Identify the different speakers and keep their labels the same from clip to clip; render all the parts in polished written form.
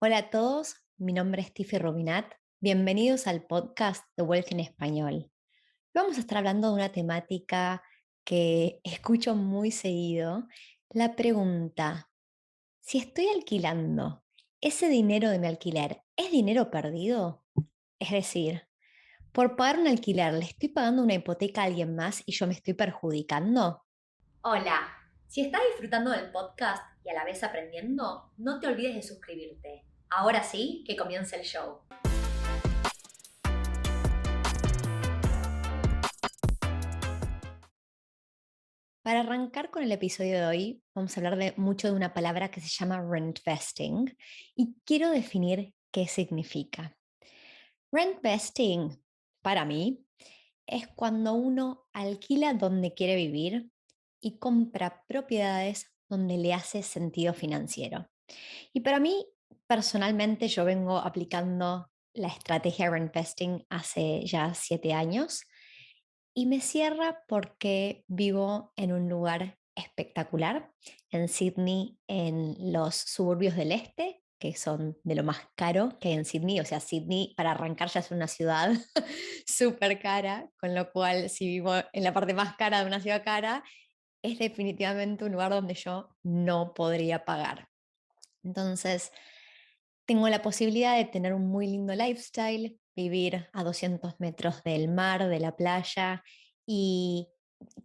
Speaker 1: Hola a todos, mi nombre es Tiffy Rubinat. Bienvenidos al podcast de Wealth en Español. Vamos a estar hablando de una temática que escucho muy seguido. La pregunta, si estoy alquilando, ¿ese dinero de mi alquiler es dinero perdido? Es decir, por pagar un alquiler, ¿le estoy pagando una hipoteca a alguien más y yo me estoy perjudicando? Hola, si estás disfrutando del podcast y a la vez aprendiendo, no te olvides de suscribirte. Ahora sí, que comience el show. Para arrancar con el episodio de hoy, vamos a hablar mucho de una palabra que se llama rent vesting y quiero definir qué significa. Rent vesting, para mí, es cuando uno alquila donde quiere vivir y compra propiedades donde le hace sentido financiero. Y para mí, personalmente, yo vengo aplicando la estrategia rent vesting hace ya 7 años y me cierra porque vivo en un lugar espectacular, en Sydney, en los suburbios del este, que son de lo más caro que hay en Sydney. O sea, Sydney para arrancar ya es una ciudad súper cara, con lo cual si vivo en la parte más cara de una ciudad cara, es definitivamente un lugar donde yo no podría pagar. Entonces, tengo la posibilidad de tener un muy lindo lifestyle, vivir a 200 metros del mar, de la playa y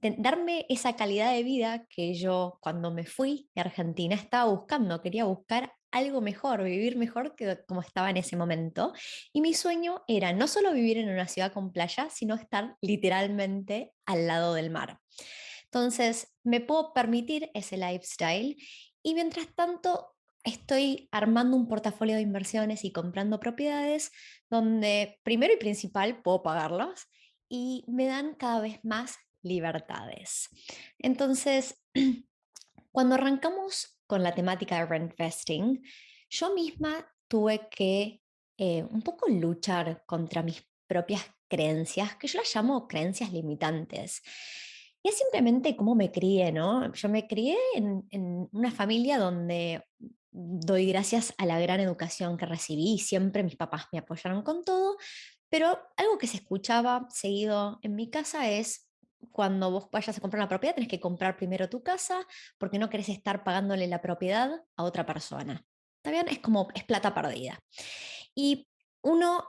Speaker 1: darme esa calidad de vida que yo cuando me fui de Argentina estaba buscando. Quería buscar algo mejor, vivir mejor que como estaba en ese momento. Y mi sueño era no solo vivir en una ciudad con playa, sino estar literalmente al lado del mar. Entonces, me puedo permitir ese lifestyle y mientras tanto estoy armando un portafolio de inversiones y comprando propiedades donde primero y principal puedo pagarlas y me dan cada vez más libertades. Entonces, cuando arrancamos con la temática de rent vesting, yo misma tuve que un poco luchar contra mis propias creencias, que yo las llamo creencias limitantes. Y es simplemente cómo me crié, ¿no? Yo me crié en una familia donde doy gracias a la gran educación que recibí, siempre mis papás me apoyaron con todo, pero algo que se escuchaba seguido en mi casa es, cuando vos vayas a comprar una propiedad, tenés que comprar primero tu casa porque no querés estar pagándole la propiedad a otra persona. ¿Está bien? Es como, es plata perdida. Y uno,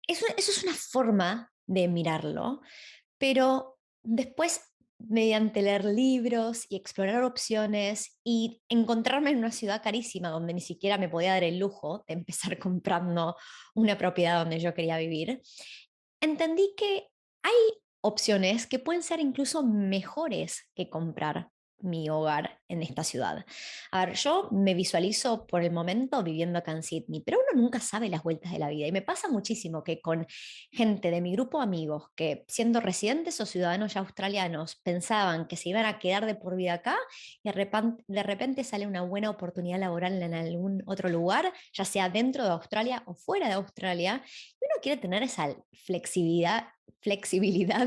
Speaker 1: eso es una forma de mirarlo, pero después, mediante leer libros y explorar opciones y encontrarme en una ciudad carísima donde ni siquiera me podía dar el lujo de empezar comprando una propiedad donde yo quería vivir, entendí que hay opciones que pueden ser incluso mejores que comprar mi hogar en esta ciudad. A ver, yo me visualizo por el momento viviendo acá en Sydney, pero uno nunca sabe las vueltas de la vida y me pasa muchísimo que con gente de mi grupo de amigos que siendo residentes o ciudadanos ya australianos pensaban que se iban a quedar de por vida acá y de repente sale una buena oportunidad laboral en algún otro lugar, ya sea dentro de Australia o fuera de Australia, y uno quiere tener esa flexibilidad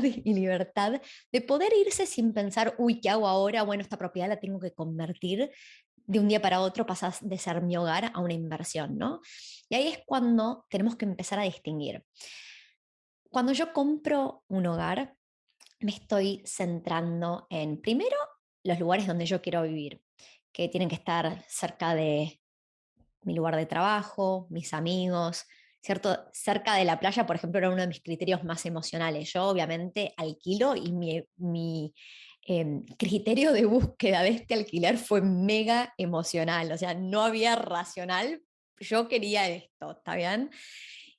Speaker 1: y libertad de poder irse sin pensar, uy, ¿qué hago ahora? Bueno, esta propiedad la tengo que convertir. De un día para otro pasas de ser mi hogar a una inversión, ¿no? Y ahí es cuando tenemos que empezar a distinguir. Cuando yo compro un hogar, me estoy centrando en, primero, los lugares donde yo quiero vivir, que tienen que estar cerca de mi lugar de trabajo, mis amigos, ¿cierto? Cerca de la playa, por ejemplo, era uno de mis criterios más emocionales. Yo obviamente alquilo y mi criterio de búsqueda de este alquiler fue mega emocional, o sea, no había racional, yo quería esto, ¿está bien?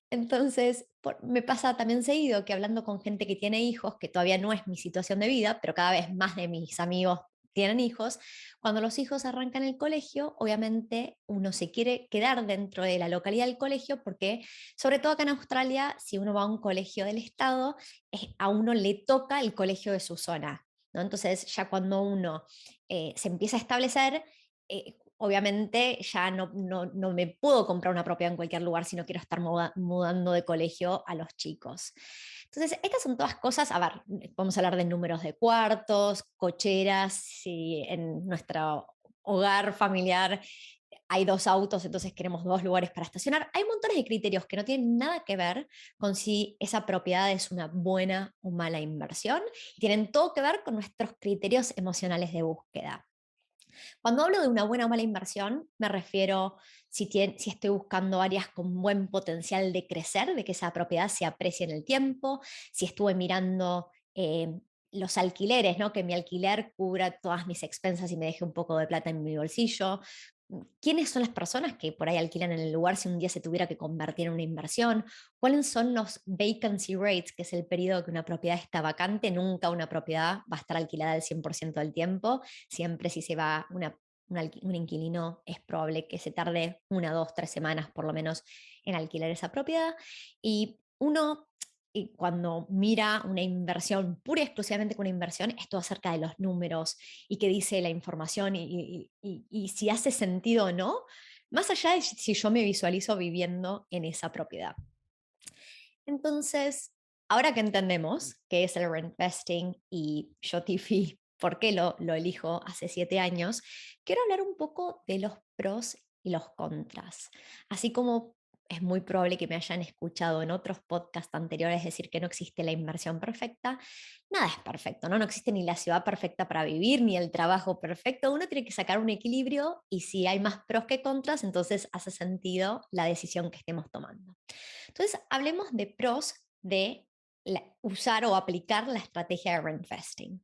Speaker 1: Entonces, me pasa también seguido que hablando con gente que tiene hijos, que todavía no es mi situación de vida, pero cada vez más de mis amigos tienen hijos, cuando los hijos arrancan el colegio, obviamente uno se quiere quedar dentro de la localidad del colegio porque, sobre todo acá en Australia, si uno va a un colegio del estado, a uno le toca el colegio de su zona, ¿no? Entonces, ya cuando uno se empieza a establecer, obviamente ya no me puedo comprar una propiedad en cualquier lugar si no quiero estar mudando de colegio a los chicos. Entonces, estas son todas cosas, a ver, vamos a hablar de números de cuartos, cocheras, si en nuestro hogar familiar hay 2 autos, entonces queremos 2 lugares para estacionar. Hay montones de criterios que no tienen nada que ver con si esa propiedad es una buena o mala inversión, y tienen todo que ver con nuestros criterios emocionales de búsqueda. Cuando hablo de una buena o mala inversión, me refiero si estoy buscando áreas con buen potencial de crecer, de que esa propiedad se aprecie en el tiempo, si estuve mirando los alquileres, ¿no? Que mi alquiler cubra todas mis expensas y me deje un poco de plata en mi bolsillo. ¿Quiénes son las personas que por ahí alquilan en el lugar si un día se tuviera que convertir en una inversión? ¿Cuáles son los vacancy rates, que es el periodo que una propiedad está vacante? Nunca una propiedad va a estar alquilada el 100% del tiempo. Siempre si se va un inquilino es probable que se tarde 1, 2, 3 semanas por lo menos en alquilar esa propiedad. Y uno, y cuando mira una inversión, pura y exclusivamente con una inversión, es todo acerca de los números y qué dice la información y si hace sentido o no, más allá de si yo me visualizo viviendo en esa propiedad. Entonces, ahora que entendemos qué es el rent vesting y yo, Tiffy, por qué lo elijo hace 7 años, quiero hablar un poco de los pros y los contras. Así como es muy probable que me hayan escuchado en otros podcasts anteriores decir que no existe la inversión perfecta, nada es perfecto, ¿no? No existe ni la ciudad perfecta para vivir, ni el trabajo perfecto. Uno tiene que sacar un equilibrio y si hay más pros que contras, entonces hace sentido la decisión que estemos tomando. Entonces, hablemos de pros de usar o aplicar la estrategia de reinvesting.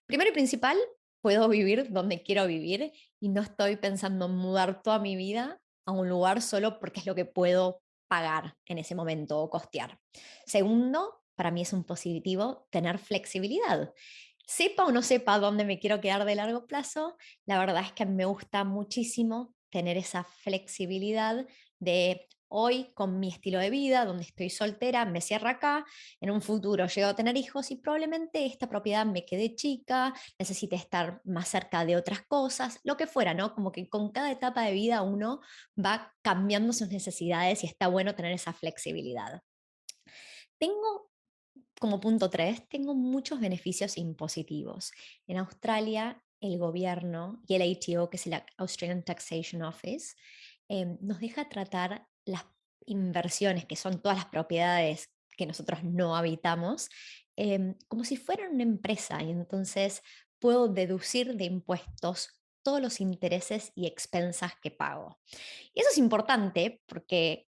Speaker 1: Primero y principal, puedo vivir donde quiero vivir y no estoy pensando en mudar toda mi vida a un lugar solo porque es lo que puedo pagar en ese momento o costear. Segundo, para mí es un positivo tener flexibilidad. Sepa o no sepa dónde me quiero quedar de largo plazo, la verdad es que me gusta muchísimo tener esa flexibilidad de hoy con mi estilo de vida, donde estoy soltera, me cierro acá, en un futuro llego a tener hijos y probablemente esta propiedad me quede chica, necesite estar más cerca de otras cosas, lo que fuera, ¿no? Como que con cada etapa de vida uno va cambiando sus necesidades y está bueno tener esa flexibilidad. Tengo como punto 3, tengo muchos beneficios impositivos. En Australia, el gobierno y el ATO, que es el Australian Taxation Office, nos deja tratar las inversiones, que son todas las propiedades que nosotros no habitamos, como si fueran una empresa. Y entonces puedo deducir de impuestos todos los intereses y expensas que pago. Y eso es importante porque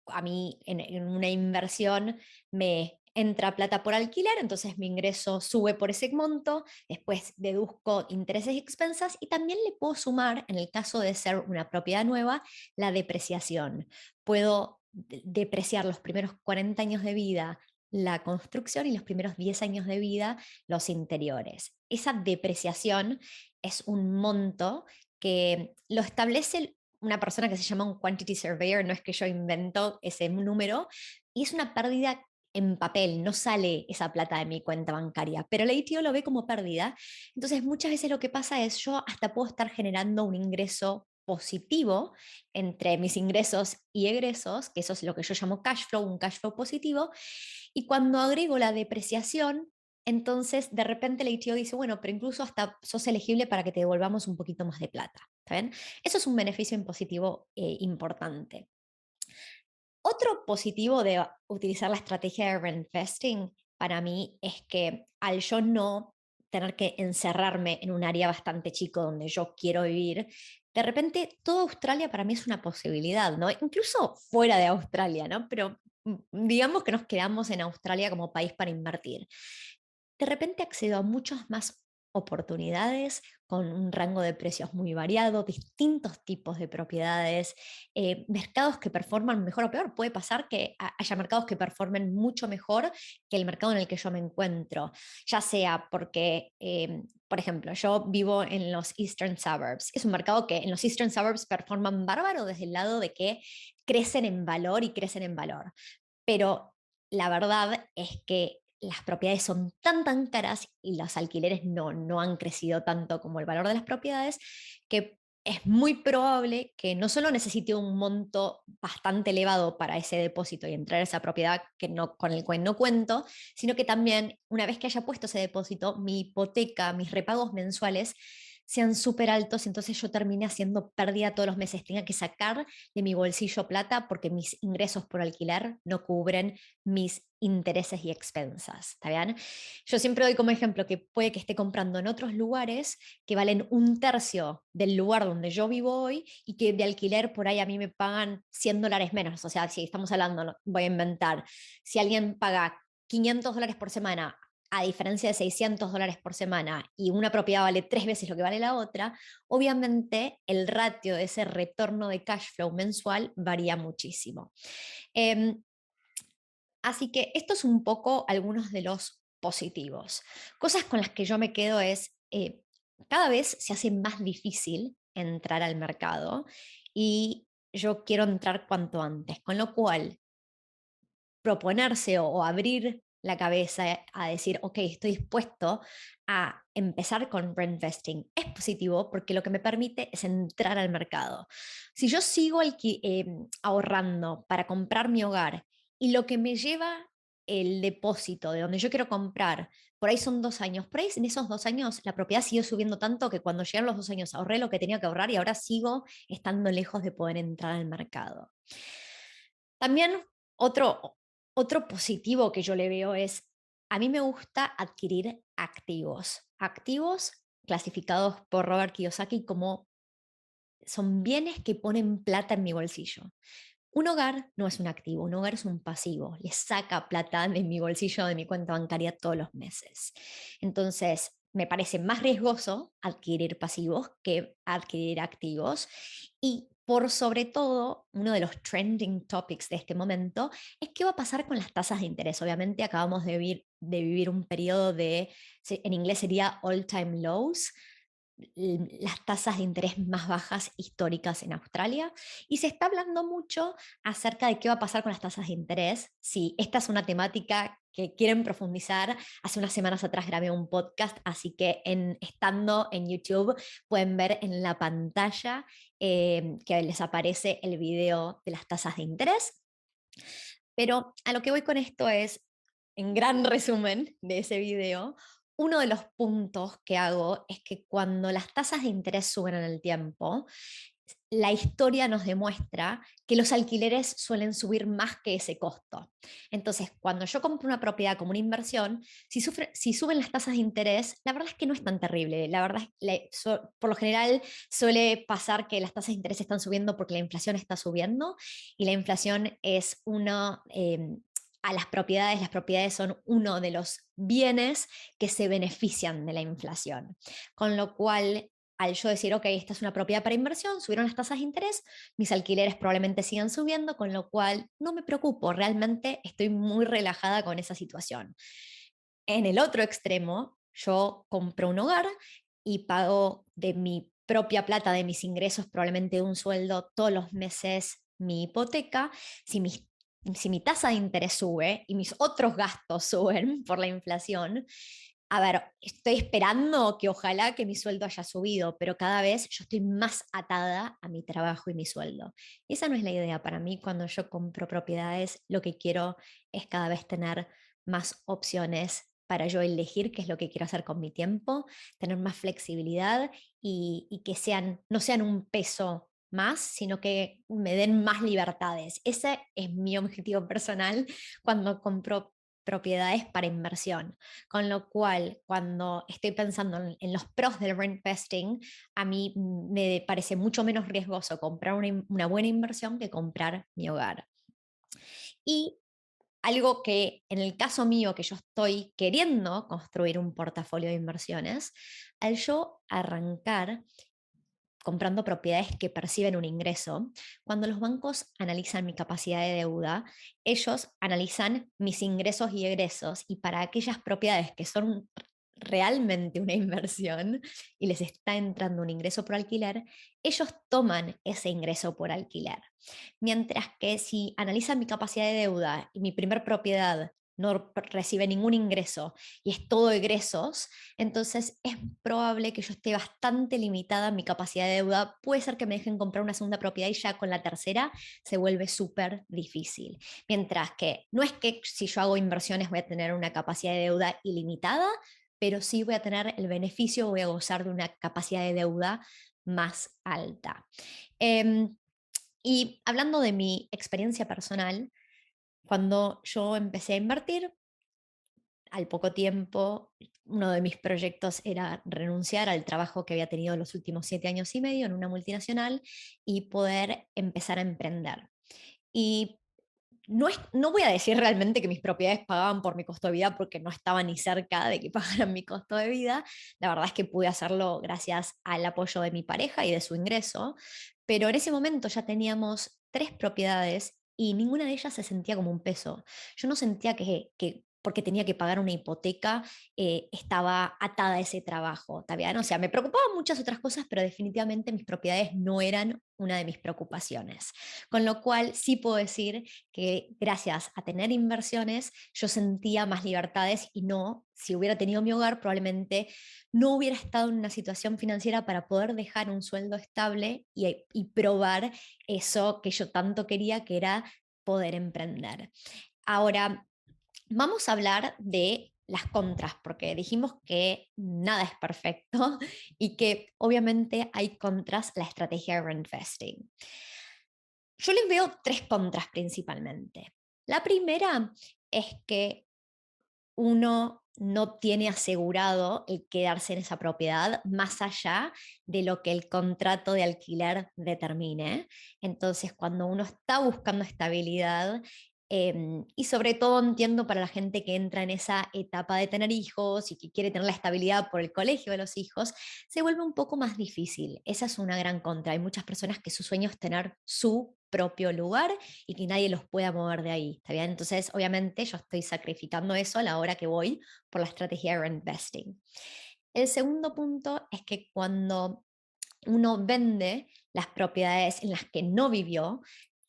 Speaker 1: a mí en una inversión me entra plata por alquiler, entonces mi ingreso sube por ese monto, después deduzco intereses y expensas y también le puedo sumar, en el caso de ser una propiedad nueva, la depreciación. Puedo depreciar los primeros 40 años de vida la construcción y los primeros 10 años de vida los interiores. Esa depreciación es un monto que lo establece una persona que se llama un quantity surveyor, no es que yo invento ese número, y es una pérdida en papel, no sale esa plata de mi cuenta bancaria, pero el ATO lo ve como pérdida. Entonces muchas veces lo que pasa es yo hasta puedo estar generando un ingreso positivo entre mis ingresos y egresos, que eso es lo que yo llamo cash flow, un cash flow positivo, y cuando agrego la depreciación, entonces de repente el ATO dice, bueno, pero incluso hasta sos elegible para que te devolvamos un poquito más de plata. ¿Está bien? Eso es un beneficio impositivo importante. Otro positivo de utilizar la estrategia de reinvesting para mí es que al yo no tener que encerrarme en un área bastante chico donde yo quiero vivir, de repente toda Australia para mí es una posibilidad, ¿no? Incluso fuera de Australia, ¿no? Pero digamos que nos quedamos en Australia como país para invertir. De repente accedo a muchas más oportunidades con un rango de precios muy variado, distintos tipos de propiedades, mercados que performan mejor o peor. Puede pasar que haya mercados que performen mucho mejor que el mercado en el que yo me encuentro, ya sea porque, por ejemplo, yo vivo en los Eastern Suburbs. Es un mercado que en los Eastern Suburbs performan bárbaro desde el lado de que crecen en valor y crecen en valor. Pero la verdad es que las propiedades son tan caras y los alquileres no han crecido tanto como el valor de las propiedades, que es muy probable que no solo necesite un monto bastante elevado para ese depósito y entrar a esa propiedad con el cual no cuento, sino que también una vez que haya puesto ese depósito, mi hipoteca, mis repagos mensuales sean súper altos, entonces yo termine haciendo pérdida todos los meses, tenga que sacar de mi bolsillo plata porque mis ingresos por alquiler no cubren mis intereses y expensas, ¿está bien? Yo siempre doy como ejemplo que puede que esté comprando en otros lugares que valen un tercio del lugar donde yo vivo hoy y que de alquiler por ahí a mí me pagan $100 menos. O sea, si estamos hablando, voy a inventar, si alguien paga $500 por semana, a diferencia de $600 por semana, y una propiedad vale 3 veces lo que vale la otra, obviamente el ratio de ese retorno de cash flow mensual varía muchísimo. Eh, Así que esto es un poco algunos de los positivos. Cosas con las que yo me quedo es, cada vez se hace más difícil entrar al mercado y yo quiero entrar cuanto antes, con lo cual proponerse o abrir la cabeza a decir, ok, estoy dispuesto a empezar con rent vesting, es positivo porque lo que me permite es entrar al mercado. Si yo sigo ahorrando para comprar mi hogar y lo que me lleva el depósito de donde yo quiero comprar, por ahí son 2 años, por ahí en esos 2 años la propiedad siguió subiendo tanto que cuando llegaron los 2 años ahorré lo que tenía que ahorrar y ahora sigo estando lejos de poder entrar al mercado. También otro positivo que yo le veo es, a mí me gusta adquirir activos, activos clasificados por Robert Kiyosaki como son bienes que ponen plata en mi bolsillo. Un hogar no es un activo, un hogar es un pasivo, le saca plata de mi bolsillo, de mi cuenta bancaria todos los meses. Entonces, me parece más riesgoso adquirir pasivos que adquirir activos. Y por sobre todo, uno de los trending topics de este momento es qué va a pasar con las tasas de interés. Obviamente acabamos de vivir un periodo en inglés sería all-time lows, las tasas de interés más bajas históricas en Australia, y se está hablando mucho acerca de qué va a pasar con las tasas de interés. Si esta es una temática que quieren profundizar, hace unas semanas atrás grabé un podcast, así que estando en YouTube pueden ver en la pantalla que les aparece el video de las tasas de interés. Pero a lo que voy con esto es, en gran resumen de ese video, uno de los puntos que hago es que cuando las tasas de interés suben en el tiempo, la historia nos demuestra que los alquileres suelen subir más que ese costo. Entonces, cuando yo compro una propiedad como una inversión, si suben las tasas de interés, la verdad es que no es tan terrible. La verdad es que por lo general suele pasar que las tasas de interés están subiendo porque la inflación está subiendo y la inflación es a las propiedades son uno de los bienes que se benefician de la inflación. Con lo cual, al yo decir, ok, esta es una propiedad para inversión, subieron las tasas de interés, mis alquileres probablemente sigan subiendo, con lo cual no me preocupo, realmente estoy muy relajada con esa situación. En el otro extremo, yo compro un hogar y pago de mi propia plata, de mis ingresos, probablemente de un sueldo todos los meses mi hipoteca. Si mi tasa de interés sube y mis otros gastos suben por la inflación, a ver, estoy esperando que ojalá que mi sueldo haya subido, pero cada vez yo estoy más atada a mi trabajo y mi sueldo. Y esa no es la idea para mí. Cuando yo compro propiedades, lo que quiero es cada vez tener más opciones para yo elegir qué es lo que quiero hacer con mi tiempo, tener más flexibilidad y que no sean un peso más, sino que me den más libertades. Ese es mi objetivo personal cuando compro propiedades para inversión. Con lo cual, cuando estoy pensando en los pros del rent vesting, a mí me parece mucho menos riesgoso comprar una buena inversión que comprar mi hogar. Y algo que en el caso mío, que yo estoy queriendo construir un portafolio de inversiones, al yo arrancar comprando propiedades que perciben un ingreso, cuando los bancos analizan mi capacidad de deuda, ellos analizan mis ingresos y egresos, y para aquellas propiedades que son realmente una inversión y les está entrando un ingreso por alquiler, ellos toman ese ingreso por alquiler. Mientras que si analizan mi capacidad de deuda y mi primer propiedad no recibe ningún ingreso y es todo egresos, entonces es probable que yo esté bastante limitada en mi capacidad de deuda. Puede ser que me dejen comprar una segunda propiedad y ya con la tercera se vuelve súper difícil. Mientras que no es que si yo hago inversiones voy a tener una capacidad de deuda ilimitada, pero sí voy a tener el beneficio, voy a gozar de una capacidad de deuda más alta. Em, y hablando de mi experiencia personal, cuando yo empecé a invertir, al poco tiempo, uno de mis proyectos era renunciar al trabajo que había tenido los últimos 7 años y medio en una multinacional y poder empezar a emprender. Y no voy a decir realmente que mis propiedades pagaban por mi costo de vida porque no estaba ni cerca de que pagaran mi costo de vida. La verdad es que pude hacerlo gracias al apoyo de mi pareja y de su ingreso, pero en ese momento ya teníamos 3 propiedades y ninguna de ellas se sentía como un peso. Yo no sentía que porque tenía que pagar una hipoteca, estaba atada a ese trabajo. ¿Está bien? O sea, me preocupaban muchas otras cosas, pero definitivamente mis propiedades no eran una de mis preocupaciones. Con lo cual sí puedo decir que gracias a tener inversiones yo sentía más libertades y no, si hubiera tenido mi hogar, probablemente no hubiera estado en una situación financiera para poder dejar un sueldo estable y probar eso que yo tanto quería, que era poder emprender. Ahora, vamos a hablar de las contras, porque dijimos que nada es perfecto y que obviamente hay contras a la estrategia de reinvesting. Yo les veo 3 contras principalmente. La primera es que uno no tiene asegurado el quedarse en esa propiedad más allá de lo que el contrato de alquiler determine. Entonces, cuando uno está buscando estabilidad, y sobre todo entiendo para la gente que entra en esa etapa de tener hijos y que quiere tener la estabilidad por el colegio de los hijos, se vuelve un poco más difícil. Esa es una gran contra. Hay muchas personas que su sueño es tener su propio lugar y que nadie los pueda mover de ahí, ¿está bien? Entonces, obviamente, yo estoy sacrificando eso a la hora que voy por la estrategia de reinvesting. El segundo punto es que cuando uno vende las propiedades en las que no vivió,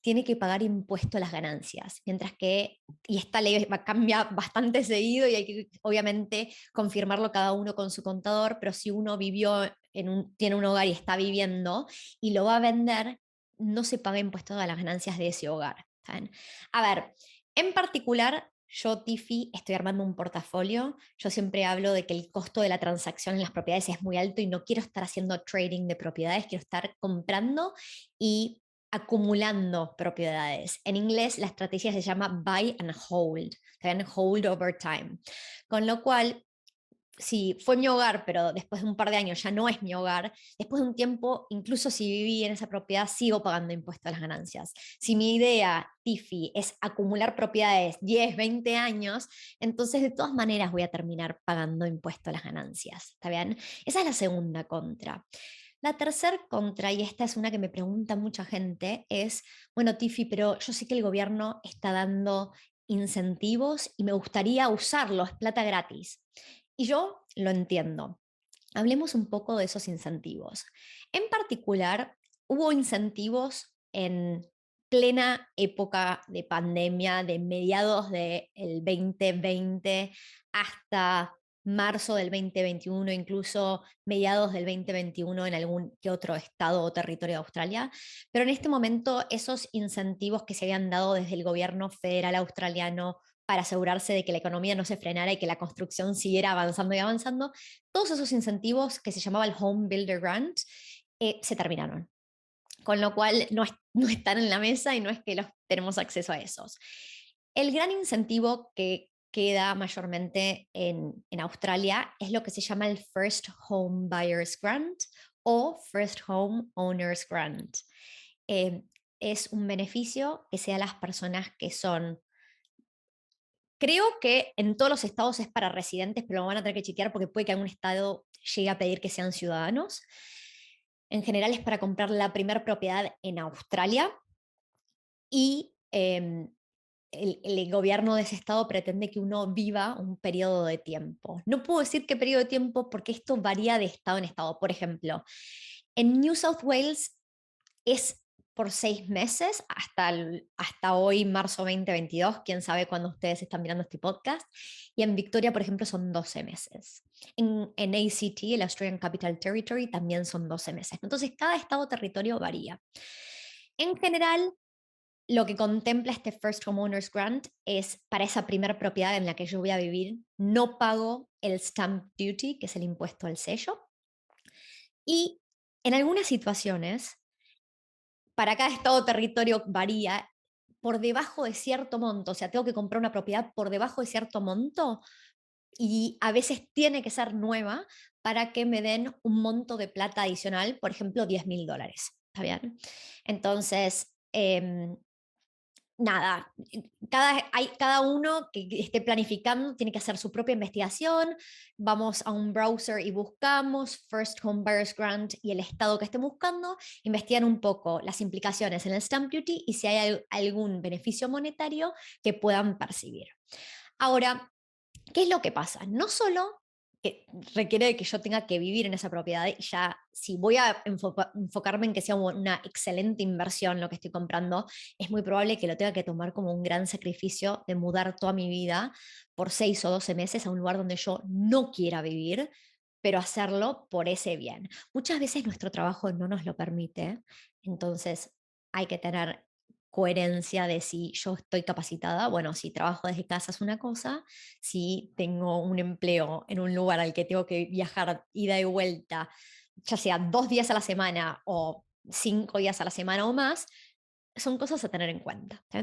Speaker 1: tiene que pagar impuesto a las ganancias, mientras que, y esta ley cambia bastante seguido y hay que obviamente confirmarlo cada uno con su contador, pero si uno tiene un hogar y está viviendo y lo va a vender, no se paga impuesto a las ganancias de ese hogar. ¿Saben? A ver, en particular, yo, Tiffy, estoy armando un portafolio. Yo siempre hablo de que el costo de la transacción en las propiedades es muy alto y no quiero estar haciendo trading de propiedades, quiero estar comprando y acumulando propiedades. En inglés, la estrategia se llama buy and hold, ¿saben? Hold over time. Con lo cual, si fue mi hogar, pero después de un par de años ya no es mi hogar, después de un tiempo, incluso si viví en esa propiedad, sigo pagando impuestos a las ganancias. Si mi idea, Tiffy, es acumular propiedades 10, 20 años, entonces de todas maneras voy a terminar pagando impuestos a las ganancias. ¿Está bien? Esa es la segunda contra. La tercera contra, y esta es una que me pregunta mucha gente, es, bueno, Tiffy, pero yo sé que el gobierno está dando incentivos y me gustaría usarlos, es plata gratis. Y yo lo entiendo. Hablemos un poco de esos incentivos. En particular, hubo incentivos en plena época de pandemia, de mediados del 2020 hasta marzo del 2021, incluso mediados del 2021 en algún que otro estado o territorio de Australia. Pero en este momento esos incentivos que se habían dado desde el gobierno federal australiano para asegurarse de que la economía no se frenara y que la construcción siguiera avanzando y avanzando, todos esos incentivos que se llamaba el Home Builder Grant se terminaron. Con lo cual no están en la mesa y no es que los tenemos acceso a esos. El gran incentivo que queda mayormente en Australia es lo que se llama el First Home Buyers Grant o First Home Owners Grant. Eh, es un beneficio que sea las personas que son. Creo que en todos los estados es para residentes, pero lo van a tener que chequear porque puede que algún estado llegue a pedir que sean ciudadanos. En general es para comprar la primera propiedad en Australia y el gobierno de ese estado pretende que uno viva un periodo de tiempo. No puedo decir qué periodo de tiempo porque esto varía de estado en estado. Por ejemplo, en New South Wales es por 6 meses hasta hoy, marzo 2022, quién sabe cuándo ustedes están mirando este podcast. Y en Victoria, por ejemplo, son 12 meses. En ACT, el Australian Capital Territory, también son 12 meses. Entonces, cada estado o territorio varía. En general, lo que contempla este First Homeowners Grant es para esa primera propiedad en la que yo voy a vivir, no pago el stamp duty, que es el impuesto al sello. Y en algunas situaciones, para cada estado o territorio varía, por debajo de cierto monto, o sea, tengo que comprar una propiedad por debajo de cierto monto y a veces tiene que ser nueva para que me den un monto de plata adicional, por ejemplo, $10,000. ¿Está bien? Entonces, nada, cada uno que esté planificando tiene que hacer su propia investigación. Vamos a un browser y buscamos First Home Buyers Grant y el estado que estén buscando, investigan un poco las implicaciones en el stamp duty y si hay algún beneficio monetario que puedan percibir. Ahora, ¿qué es lo que pasa? No solo que requiere de que yo tenga que vivir en esa propiedad y ya si voy a enfocarme en que sea una excelente inversión lo que estoy comprando, es muy probable que lo tenga que tomar como un gran sacrificio de mudar toda mi vida por 6 o 12 meses a un lugar donde yo no quiera vivir, pero hacerlo por ese bien. Muchas veces nuestro trabajo no nos lo permite, entonces hay que tener coherencia de si yo estoy capacitada, bueno, si trabajo desde casa es una cosa, si tengo un empleo en un lugar al que tengo que viajar ida y vuelta, ya sea 2 días a la semana o 5 días a la semana o más, son cosas a tener en cuenta. ¿Sí?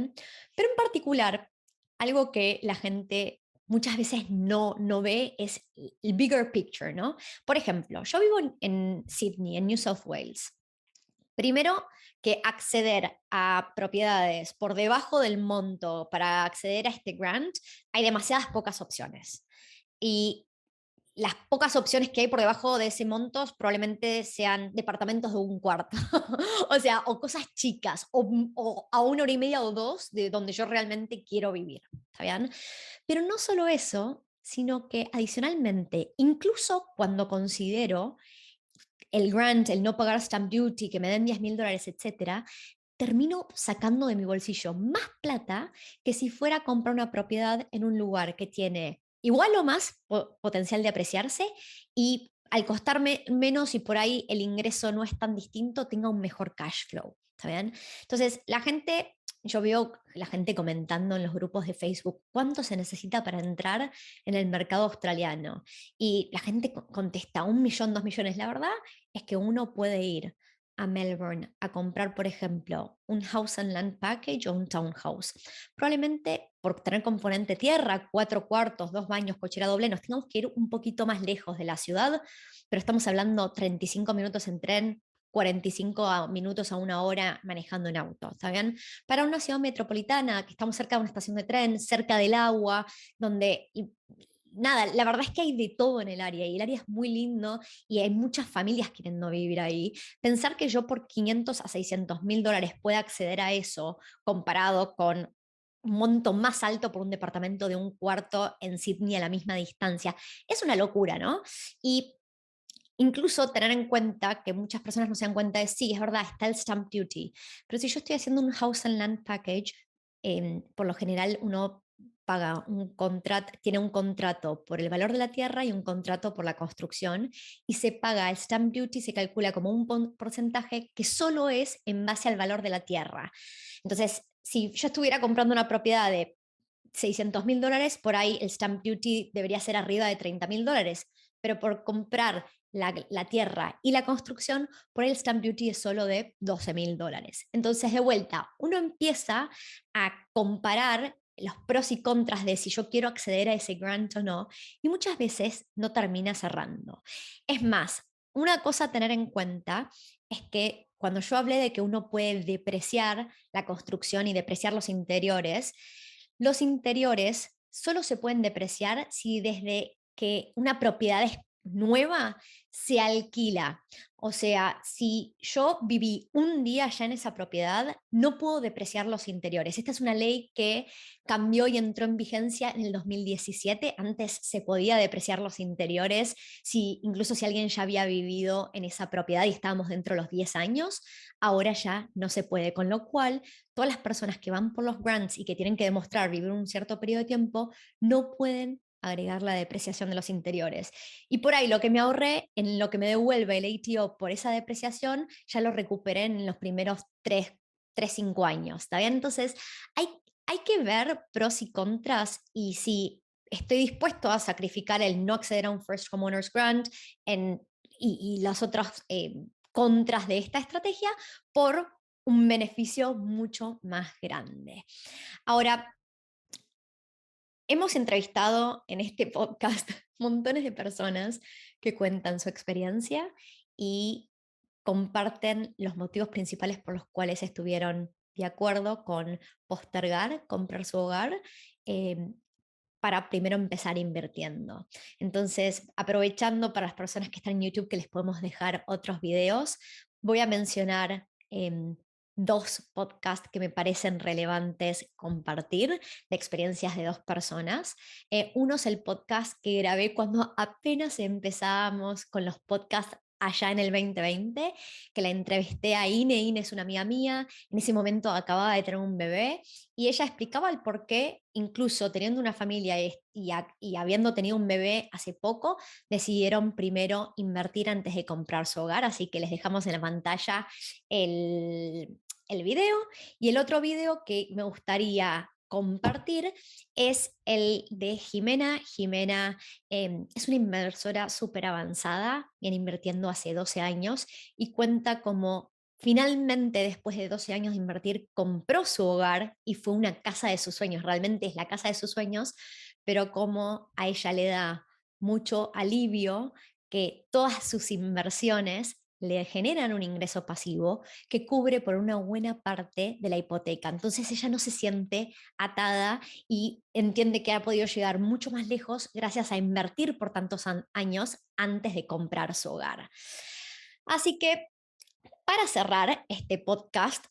Speaker 1: Pero en particular, algo que la gente muchas veces no ve es el bigger picture, ¿no? Por ejemplo, yo vivo en Sydney, en New South Wales. Primero, que acceder a propiedades por debajo del monto para acceder a este grant, hay demasiadas pocas opciones. Y las pocas opciones que hay por debajo de ese monto probablemente sean departamentos de un cuarto, o sea, o cosas chicas, o a 1 hora y media o 2 de donde yo realmente quiero vivir, ¿está bien? Pero no solo eso, sino que adicionalmente, incluso cuando considero el grant, el no pagar stamp duty, que me den $10,000, etcétera, termino sacando de mi bolsillo más plata que si fuera a comprar una propiedad en un lugar que tiene igual o más potencial de apreciarse y al costarme menos y por ahí el ingreso no es tan distinto, tenga un mejor cash flow. ¿Está bien? Entonces, yo veo la gente comentando en los grupos de Facebook cuánto se necesita para entrar en el mercado australiano. Y la gente contesta 1 millón, 2 millones. La verdad es que uno puede ir a Melbourne a comprar, por ejemplo, un house and land package o un townhouse. Probablemente por tener componente tierra, 4 cuartos, 2 baños, cochera doble, nos tengamos que ir un poquito más lejos de la ciudad, pero estamos hablando 35 minutos en tren, 45 minutos a 1 hora manejando en auto, ¿está bien? Para una ciudad metropolitana, que estamos cerca de una estación de tren, cerca del agua, donde nada, la verdad es que hay de todo en el área y el área es muy lindo y hay muchas familias queriendo vivir ahí. Pensar que yo por 500 a 600 mil dólares pueda acceder a eso comparado con un monto más alto por un departamento de un cuarto en Sydney a la misma distancia, es una locura, ¿no? Y incluso tener en cuenta que muchas personas no se dan cuenta de, sí, es verdad, está el stamp duty, pero si yo estoy haciendo un house and land package, por lo general uno paga un contrato, tiene un contrato por el valor de la tierra y un contrato por la construcción, y se paga el stamp duty, se calcula como un porcentaje que solo es en base al valor de la tierra. Entonces, si yo estuviera comprando una propiedad de $600,000, por ahí el stamp duty debería ser arriba de $30,000, pero por comprar la tierra y la construcción, por ahí el stamp duty es solo de $12,000. Entonces, de vuelta, uno empieza a comparar los pros y contras de si yo quiero acceder a ese grant o no, y muchas veces no termina cerrando. Es más, una cosa a tener en cuenta es que cuando yo hablé de que uno puede depreciar la construcción y depreciar los interiores solo se pueden depreciar si desde que una propiedad es nueva se alquila. O sea, si yo viví un día ya en esa propiedad, no puedo depreciar los interiores. Esta es una ley que cambió y entró en vigencia en el 2017. Antes se podía depreciar los interiores, incluso si alguien ya había vivido en esa propiedad y estábamos dentro de los 10 años. Ahora ya no se puede, con lo cual todas las personas que van por los grants y que tienen que demostrar vivir un cierto periodo de tiempo no pueden agregar la depreciación de los interiores. Y por ahí lo que me ahorré, en lo que me devuelve el ATO por esa depreciación, ya lo recuperé en los primeros 5 años, ¿está bien? Entonces, hay que ver pros y contras y si estoy dispuesto a sacrificar el no acceder a un First Homeowners Grant y las otras contras de esta estrategia por un beneficio mucho más grande. Ahora, hemos entrevistado en este podcast montones de personas que cuentan su experiencia y comparten los motivos principales por los cuales estuvieron de acuerdo con postergar, comprar su hogar, eh, para primero empezar invirtiendo. Entonces, aprovechando para las personas que están en YouTube, que les podemos dejar otros videos, voy a mencionar dos podcasts que me parecen relevantes compartir de experiencias de dos personas. Uno es el podcast que grabé cuando apenas empezábamos con los podcasts allá en el 2020, que la entrevisté a Ine. Ine es una amiga mía, en ese momento acababa de tener un bebé y ella explicaba el por qué, incluso teniendo una familia y habiendo tenido un bebé hace poco, decidieron primero invertir antes de comprar su hogar. Así que les dejamos en la pantalla el video. Y el otro video que me gustaría compartir es el de Jimena. Jimena es una inversora súper avanzada, viene invirtiendo hace 12 años y cuenta como finalmente, después de 12 años de invertir, compró su hogar y fue una casa de sus sueños. Realmente es la casa de sus sueños, pero como a ella le da mucho alivio que todas sus inversiones le generan un ingreso pasivo que cubre por una buena parte de la hipoteca. Entonces ella no se siente atada y entiende que ha podido llegar mucho más lejos gracias a invertir por tantos años antes de comprar su hogar. Así que para cerrar este podcast,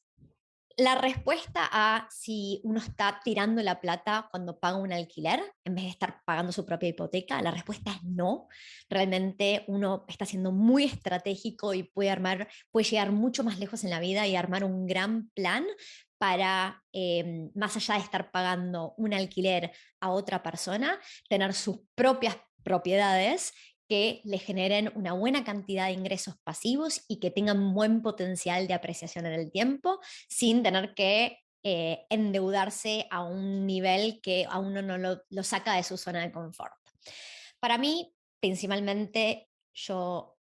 Speaker 1: la respuesta a si uno está tirando la plata cuando paga un alquiler en vez de estar pagando su propia hipoteca, la respuesta es no. Realmente uno está siendo muy estratégico y puede llegar mucho más lejos en la vida y armar un gran plan para, más allá de estar pagando un alquiler a otra persona, tener sus propias propiedades que le generen una buena cantidad de ingresos pasivos y que tengan buen potencial de apreciación en el tiempo, sin tener que endeudarse a un nivel que a uno no lo saca de su zona de confort. Para mí, principalmente, yo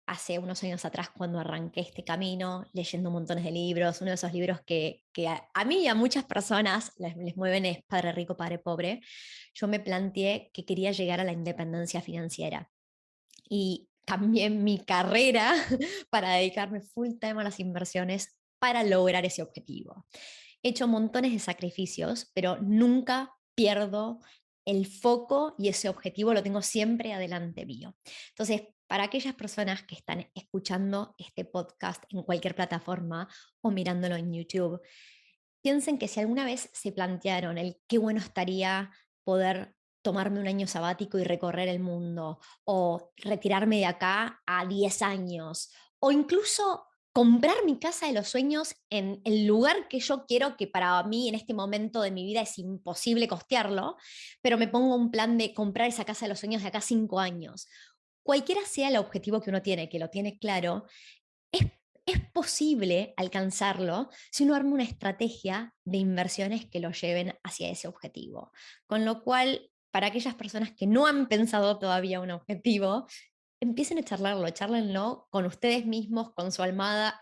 Speaker 1: hace unos años atrás, cuando arranqué este camino, leyendo montones de libros, uno de esos libros que a mí y a muchas personas les mueven es Padre Rico, Padre Pobre, yo me planteé que quería llegar a la independencia financiera y cambié mi carrera para dedicarme full time a las inversiones para lograr ese objetivo. He hecho montones de sacrificios, pero nunca pierdo el foco y ese objetivo lo tengo siempre adelante mío. Entonces, para aquellas personas que están escuchando este podcast en cualquier plataforma o mirándolo en YouTube, piensen que si alguna vez se plantearon el qué bueno estaría poder tomarme un año sabático y recorrer el mundo, o retirarme de acá a 10 años, o incluso comprar mi casa de los sueños en el lugar que yo quiero, que para mí en este momento de mi vida es imposible costearlo, pero me pongo un plan de comprar esa casa de los sueños de acá a 5 años. Cualquiera sea el objetivo que uno tiene, que lo tiene claro, es, es posible alcanzarlo si uno arma una estrategia de inversiones que lo lleven hacia ese objetivo. Con lo cual, para aquellas personas que no han pensado todavía un objetivo, empiecen a charlarlo, charlenlo con ustedes mismos, con su almohada,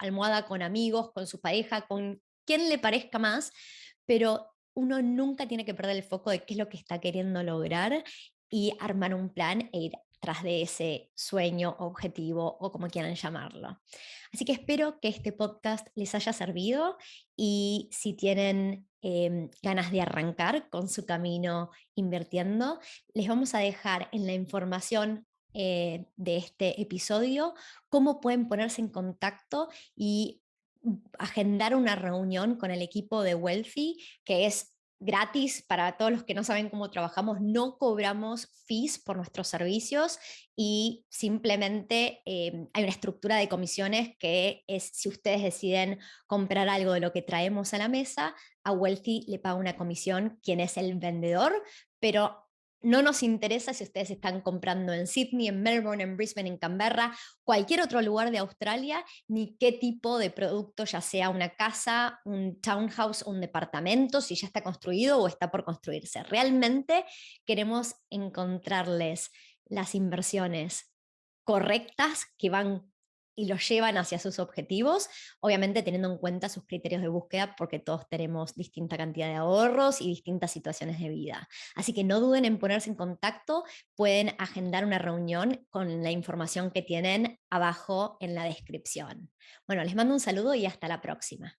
Speaker 1: con amigos, con su pareja, con quien le parezca más, pero uno nunca tiene que perder el foco de qué es lo que está queriendo lograr y armar un plan e ir tras de ese sueño, objetivo o como quieran llamarlo. Así que espero que este podcast les haya servido y si tienen ganas de arrancar con su camino invirtiendo, les vamos a dejar en la información de este episodio cómo pueden ponerse en contacto y agendar una reunión con el equipo de Wealthy, que es gratis para todos los que no saben cómo trabajamos. No cobramos fees por nuestros servicios y simplemente hay una estructura de comisiones que es si ustedes deciden comprar algo de lo que traemos a la mesa, a Wealthy le paga una comisión quien es el vendedor, pero No nos interesa si ustedes están comprando en Sydney, en Melbourne, en Brisbane, en Canberra, cualquier otro lugar de Australia, ni qué tipo de producto, ya sea una casa, un townhouse o un departamento, si ya está construido o está por construirse. Realmente queremos encontrarles las inversiones correctas que van y los llevan hacia sus objetivos, obviamente teniendo en cuenta sus criterios de búsqueda, porque todos tenemos distinta cantidad de ahorros y distintas situaciones de vida. Así que no duden en ponerse en contacto, pueden agendar una reunión con la información que tienen abajo en la descripción. Bueno, les mando un saludo y hasta la próxima.